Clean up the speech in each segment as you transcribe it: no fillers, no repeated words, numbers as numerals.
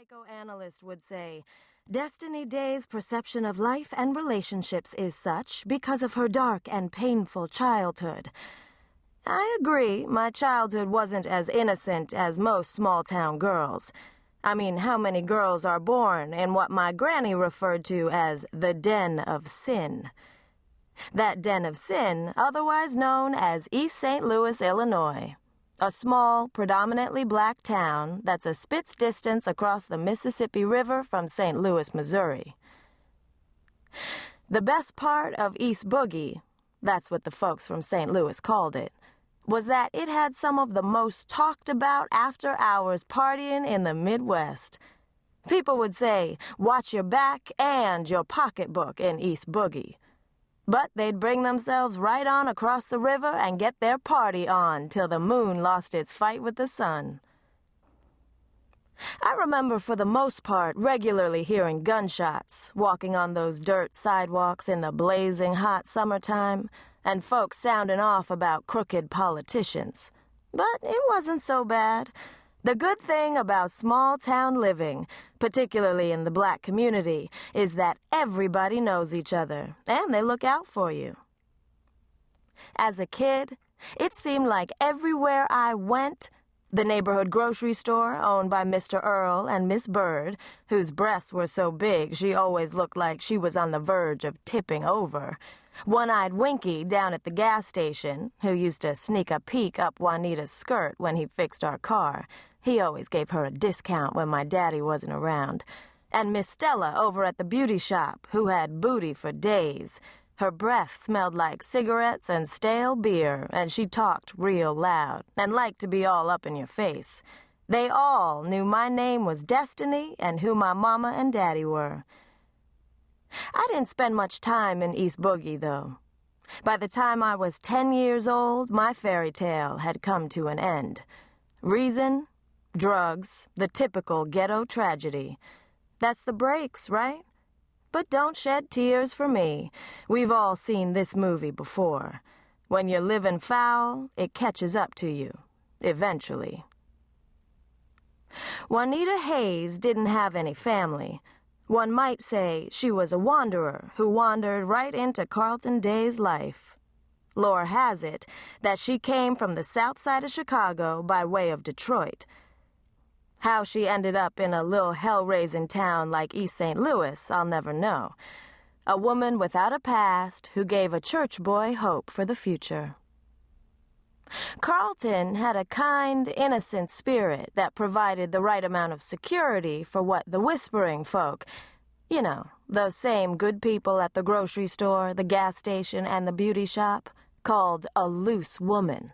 psychoanalyst would say, Destiny Day's perception of life and relationships is such because of her dark and painful childhood. I agree, my childhood wasn't as innocent as most small-town girls. I mean, how many girls are born in what my granny referred to as the den of sin? That den of sin, otherwise known as East St. Louis, Illinois. A small, predominantly black town that's a spit's distance across the Mississippi River from St. Louis, Missouri. The best part of East Boogie, that's what the folks from St. Louis called it, was that it had some of the most talked about after-hours partying in the Midwest. People would say, watch your back and your pocketbook in East Boogie. But they'd bring themselves right on across the river and get their party on till the moon lost its fight with the sun. I remember for the most part regularly hearing gunshots, walking on those dirt sidewalks in the blazing hot summertime, and folks sounding off about crooked politicians. But it wasn't so bad. The good thing about small-town living, particularly in the black community, is that everybody knows each other, and they look out for you. As a kid, it seemed like everywhere I went, the neighborhood grocery store owned by Mr. Earl and Miss Bird, whose breasts were so big she always looked like she was on the verge of tipping over, One-Eyed Winky down at the gas station, who used to sneak a peek up Juanita's skirt when he fixed our car. He always gave her a discount when my daddy wasn't around. And Miss Stella over at the beauty shop, who had booty for days. Her breath smelled like cigarettes and stale beer, and she talked real loud and liked to be all up in your face. They all knew my name was Destiny and who my mama and daddy were. I didn't spend much time in East Boogie, though. By the time I was 10 years old, my fairy tale had come to an end. Reason? Drugs, the typical ghetto tragedy. That's the breaks, right? But don't shed tears for me. We've all seen this movie before. When you're living foul, it catches up to you, eventually. Juanita Hayes didn't have any family. One might say she was a wanderer who wandered right into Carlton Day's life. Lore has it that she came from the south side of Chicago by way of Detroit. How she ended up in a little hell-raising town like East St. Louis, I'll never know. A woman without a past who gave a church boy hope for the future. Carlton had a kind, innocent spirit that provided the right amount of security for what the whispering folk, you know, those same good people at the grocery store, the gas station, and the beauty shop, called a loose woman.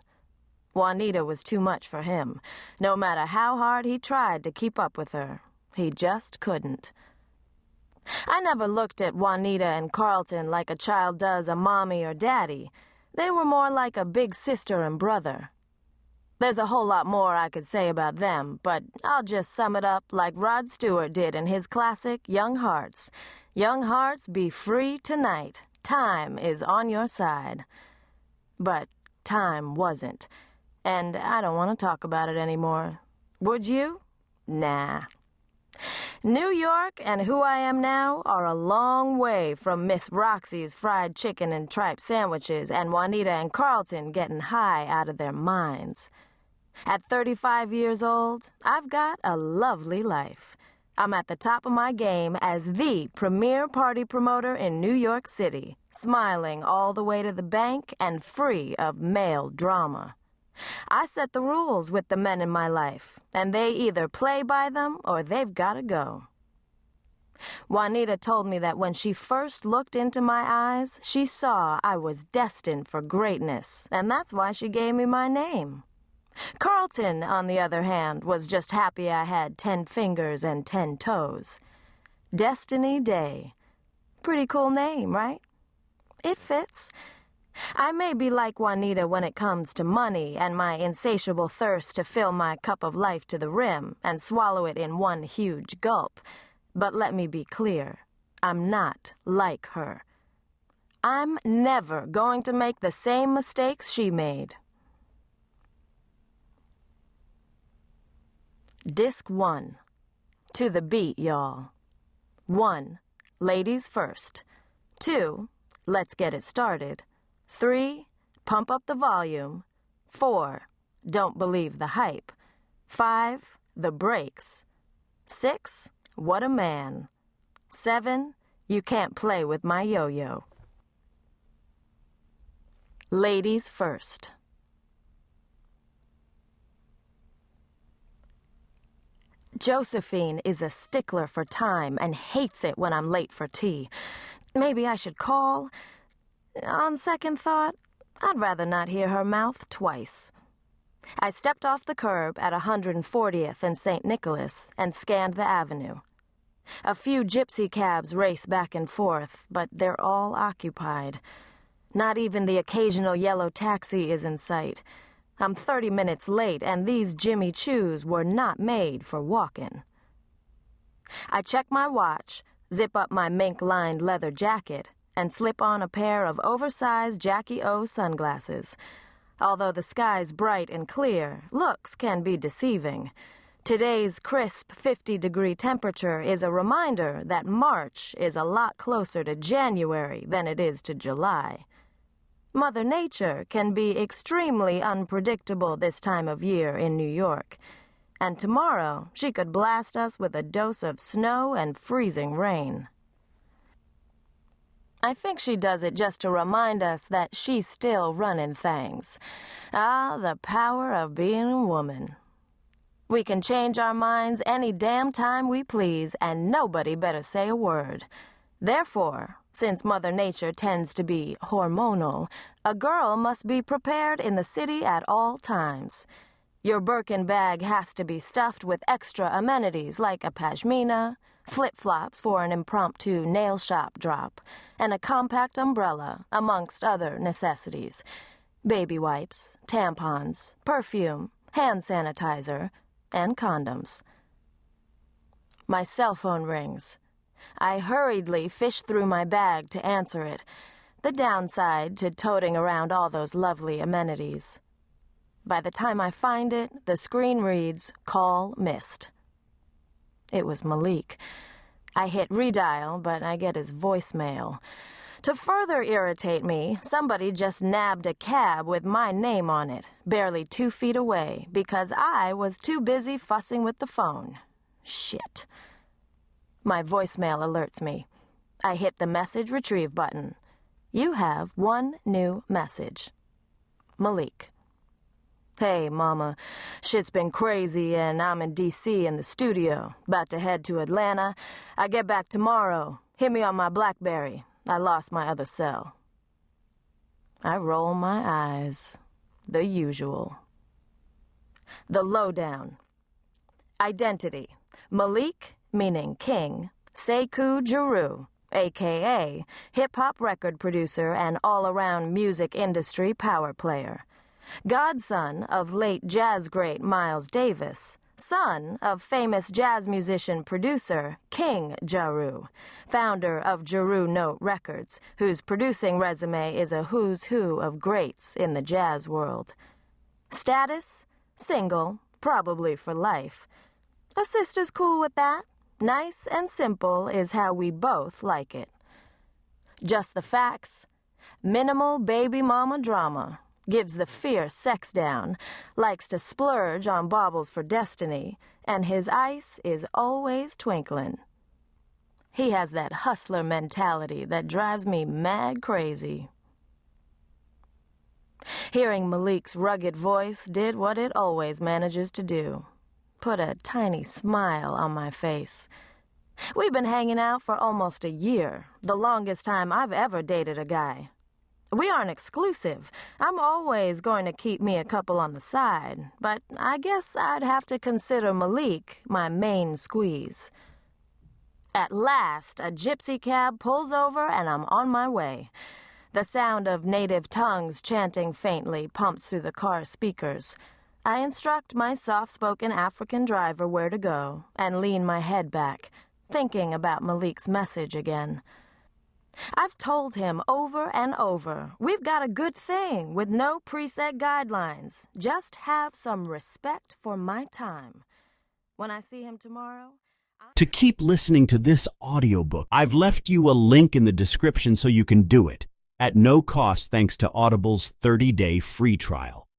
Juanita was too much for him. No matter how hard he tried to keep up with her, he just couldn't. I never looked at Juanita and Carlton like a child does a mommy or daddy. They were more like a big sister and brother. There's a whole lot more I could say about them, but I'll just sum it up like Rod Stewart did in his classic Young Hearts. Young hearts, be free tonight. Time is on your side. But time wasn't. And I don't want to talk about it anymore. Would you? Nah. New York and who I am now are a long way from Miss Roxy's fried chicken and tripe sandwiches and Juanita and Carlton getting high out of their minds. At 35 years old, I've got a lovely life. I'm at the top of my game as the premier party promoter in New York City, smiling all the way to the bank and free of male drama. I set the rules with the men in my life, and they either play by them or they've got to go. Juanita told me that when she first looked into my eyes, she saw I was destined for greatness, and that's why she gave me my name. Carlton, on the other hand, was just happy I had 10 fingers and 10 toes. Destiny Day. Pretty cool name, right? It fits. I may be like Juanita when it comes to money and my insatiable thirst to fill my cup of life to the rim and swallow it in one huge gulp. But let me be clear, I'm not like her. I'm never going to make the same mistakes she made. Disc 1. To the beat, y'all. 1. Ladies first. 2. Let's get it started. 3. Pump up the volume. 4. Don't believe the hype. 5. The brakes. 6. What a man. 7. You can't play with my yo-yo. Ladies first. Josephine is a stickler for time and hates it when I'm late for tea. Maybe I should call. On second thought, I'd rather not hear her mouth twice. I stepped off the curb at 140th and St. Nicholas and scanned the avenue. A few gypsy cabs race back and forth, but they're all occupied. Not even the occasional yellow taxi is in sight. I'm 30 minutes late, and these Jimmy Choos were not made for walking. I check my watch, zip up my mink-lined leather jacket, and slip on a pair of oversized Jackie O sunglasses. Although the sky's bright and clear, looks can be deceiving. Today's crisp 50-degree temperature is a reminder that March is a lot closer to January than it is to July. Mother Nature can be extremely unpredictable this time of year in New York. And tomorrow, she could blast us with a dose of snow and freezing rain. I think she does it just to remind us that she's still running things. Ah, the power of being a woman. We can change our minds any damn time we please, and nobody better say a word. Therefore, since Mother Nature tends to be hormonal, a girl must be prepared in the city at all times. Your Birkin bag has to be stuffed with extra amenities like a pashmina, flip-flops for an impromptu nail shop drop, and a compact umbrella, amongst other necessities. Baby wipes, tampons, perfume, hand sanitizer, and condoms. My cell phone rings. I hurriedly fish through my bag to answer it, the downside to toting around all those lovely amenities. By the time I find it, the screen reads, "Call missed." It was Malik. I hit redial, but I get his voicemail. To further irritate me, somebody just nabbed a cab with my name on it, barely 2 feet away, because I was too busy fussing with the phone. Shit. My voicemail alerts me. I hit the message retrieve button. You have one new message. Malik. Hey, Mama. Shit's been crazy, and I'm in D.C. in the studio, about to head to Atlanta. I get back tomorrow. Hit me on my BlackBerry. I lost my other cell. I roll my eyes. The usual. The lowdown. Identity. Malik, meaning king, Sekou Juru, a.k.a. hip-hop record producer and all-around music industry power player. Godson of late jazz great Miles Davis, son of famous jazz musician-producer King Jaru, founder of Jaru Note Records, whose producing resume is a who's who of greats in the jazz world. Status? Single, probably for life. A sister's cool with that. Nice and simple is how we both like it. Just the facts. Minimal baby mama drama. Gives the fierce sex down. Likes to splurge on baubles for destiny. And his ice is always twinkling. He has that hustler mentality that drives me mad crazy. Hearing Malik's rugged voice did what it always manages to do. Put a tiny smile on my face. We've been hanging out for almost a year, the longest time I've ever dated a guy. We aren't exclusive. I'm always going to keep me a couple on the side, but I guess I'd have to consider Malik my main squeeze. At last, a gypsy cab pulls over and I'm on my way. The sound of native tongues chanting faintly pumps through the car speakers. I instruct my soft-spoken African driver where to go and lean my head back, thinking about Malik's message again. I've told him over and over, we've got a good thing with no preset guidelines. Just have some respect for my time. When I see him tomorrow, I'm to keep listening to this audiobook. I've left you a link in the description so you can do it, at no cost thanks to Audible's 30-day free trial.